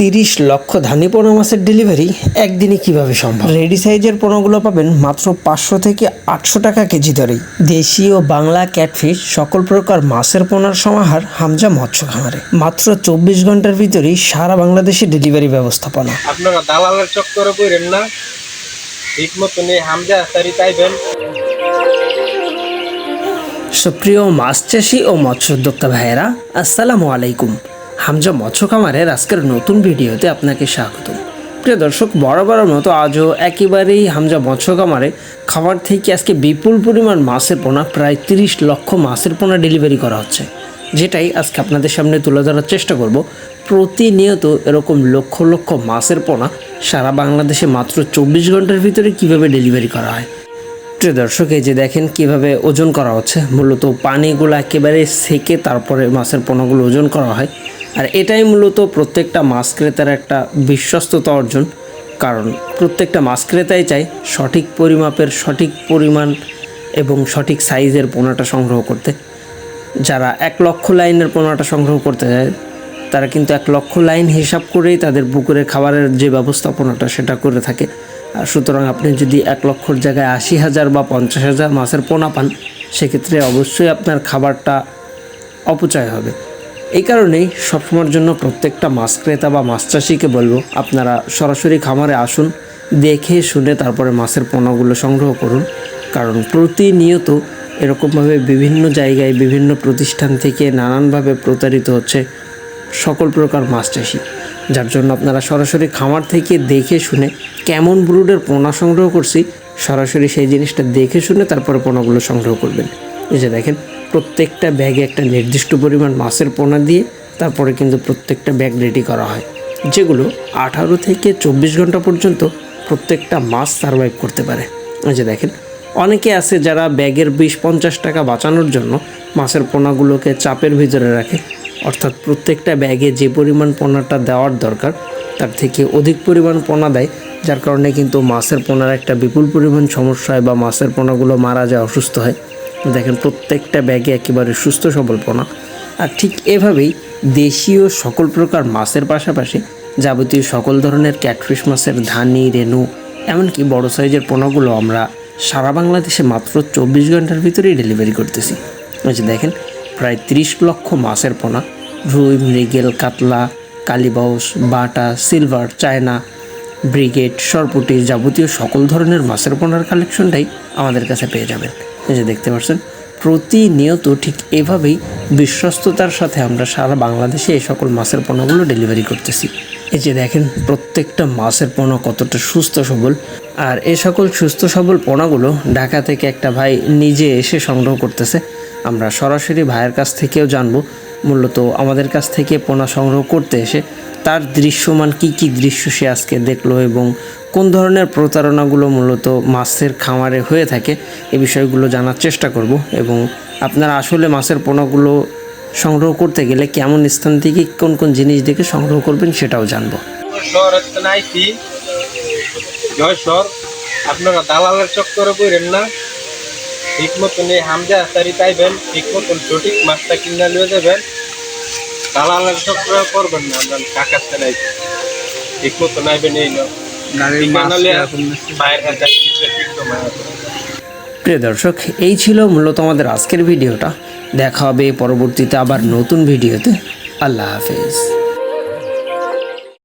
30 লক্ষ ধানি পোনা মাছের ডেলিভারি একদিনে কিভাবে সম্ভব? রেডি সাইজের পোনাগুলো পাবেন মাত্র 500 থেকে 800 টাকা কেজি দরেই। দেশি ও বাংলা ক্যাটফিশ সকল প্রকার মাছের পোনার সমাহার হামজা মৎস্য খামারে। মাত্র 24 ঘন্টার ভিতরেই সারা বাংলাদেশে ডেলিভারি ব্যবস্থাপনা। আপনারা দালালের চক্করে পড়েন না, ঠিক মতন হামজা আসারি পাইবেন। সুপ্রিয় মাছ চাষি ও মৎস্য উদ্যোক্তা ভাইয়েরা, আসসালামু আলাইকুম। হামজা মৎস্য খামারের আজকের নতুন ভিডিওতে আপনাকে স্বাগতম। প্রিয় দর্শক, বরাবরের মতো আজও একেবারেই হামজা মৎস্য খামারে খাবার থেকে আজকে বিপুল পরিমাণ মাছের পোনা, প্রায় 30 লক্ষ মাছের পোনা ডেলিভারি করা হচ্ছে, যেটাই আজকে আপনাদের সামনে তুলে ধরার চেষ্টা করব। প্রতিনিয়ত এরকম লক্ষ লক্ষ মাছের পোনা সারা বাংলাদেশে মাত্র 24 ঘন্টার ভিতরে কিভাবে ডেলিভারি করা হয়। প্রিয় দর্শক, এই যে দেখেন কিভাবে ওজন করা হচ্ছে। মূলত পানিগুলো একেবারে সেকে তারপরে মাছের পোনাগুলো ওজন করা হয়। আর এটাই মূলত প্রত্যেকটা মাছ ক্রেতার একটা বিশ্বস্ততা অর্জন, কারণ প্রত্যেকটা মাছ ক্রেতাই চায় সঠিক পরিমাপের, সঠিক পরিমাণ এবং সঠিক সাইজের পোনাটা সংগ্রহ করতে। যারা 1 লক্ষ লাইনের পোনাটা সংগ্রহ করতে যায়, তারা কিন্তু 1 লক্ষ লাইন হিসাব করেই তাদের পুকুরে খাবারের যে ব্যবস্থাপনাটা সেটা করে থাকে। আর সুতরাং আপনি যদি 1 লক্ষর জায়গায় 80,000 বা 50,000 মাছের পোনা পান, সেক্ষেত্রে অবশ্যই আপনার খাবারটা অপচয় হবে। এই কারণেই সবসময়ের জন্য প্রত্যেকটা মাছ ক্রেতা বা মাছ চাষিকে বলবো, আপনারা সরাসরি খামারে আসুন, দেখে শুনে তারপরে মাছের পোনাগুলো সংগ্রহ করুন। কারণ প্রতিনিয়ত এরকমভাবে বিভিন্ন জায়গায় বিভিন্ন প্রতিষ্ঠান থেকে নানানভাবে প্রতারিত হচ্ছে সকল প্রকার মাছ চাষি, যার জন্য আপনারা সরাসরি খামার থেকে দেখে শুনে কেমন ব্রুডের পোনা সংগ্রহ করছি, সরাসরি সেই জিনিসটা দেখে শুনে তারপরে পোনাগুলো সংগ্রহ করবেন। এই যে দেখেন, প্রত্যেকটা ব্যাগে একটা নির্দিষ্ট পরিমাণ মাছের পোনা দিয়ে তারপরে কিন্তু প্রত্যেকটা ব্যাগ রেডি করা হয়, যেগুলো 18 থেকে 24 ঘন্টা পর্যন্ত প্রত্যেকটা মাছ সারভাইভ করতে পারে। এই যে দেখেন, অনেকে আছে যারা ব্যাগের 20-50 টাকা বাঁচানোর জন্য মাছের পোনাগুলোকে চাপের ভিতরে রাখে, অর্থাৎ প্রত্যেকটা ব্যাগে যে পরিমাণ পোনাটা দেওয়ার দরকার তার থেকে অধিক পরিমাণ পোনা দেয়, যার কারণে কিন্তু মাছের পোনার একটা বিপুল পরিমাণ সমস্যা হয় বা মাছের পোনাগুলো মারা যায়, অসুস্থ হয়। দেখেন, প্রত্যেকটা ব্যাগে একেবারে সুস্থ সবল পোনা। আর ঠিক এভাবেই দেশীয় সকল প্রকার মাছের পাশাপাশি যাবতীয় সকল ধরনের ক্যাটফিশ মাছের ধানি, রেনু, এমনকি বড় সাইজের পোনাগুলো আমরা সারা বাংলাদেশে মাত্র 24 ঘন্টার ভিতরেই ডেলিভারি করতেছি। এই যে দেখেন, প্রায় 30 লক্ষ মাছের পোনা, রুই, মৃগেল, কাতলা, কালীবাউস, বাটা, সিলভার, চায়না, ব্রিগেড, সরপুটি, যাবতীয় সকল ধরনের মাছের পোনার কালেকশনটাই আমাদের কাছে পেয়ে যাবেন। এই যে দেখতে পাচ্ছেন, প্রতিনিয়ত ঠিক এভাবেই বিশ্বস্ততার সাথে আমরা সারা বাংলাদেশে এই সকল মাছের পোনাগুলো ডেলিভারি করতেছি। এই যে দেখেন, প্রত্যেকটা মাছের পোনা কতটা সুস্থ সবল। আর এই সকল সুস্থ সবল পোনাগুলো ঢাকা থেকে একটা ভাই নিজে এসে সংগ্রহ করতেছে। আমরা সরাসরি ভাইয়ের কাছ থেকেও জানবো, মূলত আমাদের কাছ থেকে পোনা সংগ্রহ করতে এসে তার দৃশ্যমান কি দৃশ্য সে আজকে দেখলো এবং কোন ধরনের প্রতারণাগুলো মূলত মাছের খামারে হয়ে থাকে, এই বিষয়গুলো জানার চেষ্টা করব। এবং আপনারা আসলে মাছের পোনাগুলো সংগ্রহ করতে গেলে কেমন স্থান থেকে কোন কোন জিনিস দেখে সংগ্রহ করবেন সেটাও জানবো। আপনারা দালালের চক্করে পড়েন না, ঠিক মতন হামজা আসারি পাইবেন, ঠিক মতন সঠিক মাছটা কিনে নিয়ে যাবেন। দালালের চক্করে করবেন না, আপনার কাকার নাই ঠিক মতন আইবেন। এই প্রিয় দর্শক, এই ছিল মূলত আমাদের আজকের ভিডিওটা। দেখা হবে পরবর্তীতে আবার নতুন ভিডিওতে। আল্লাহ হাফেজ।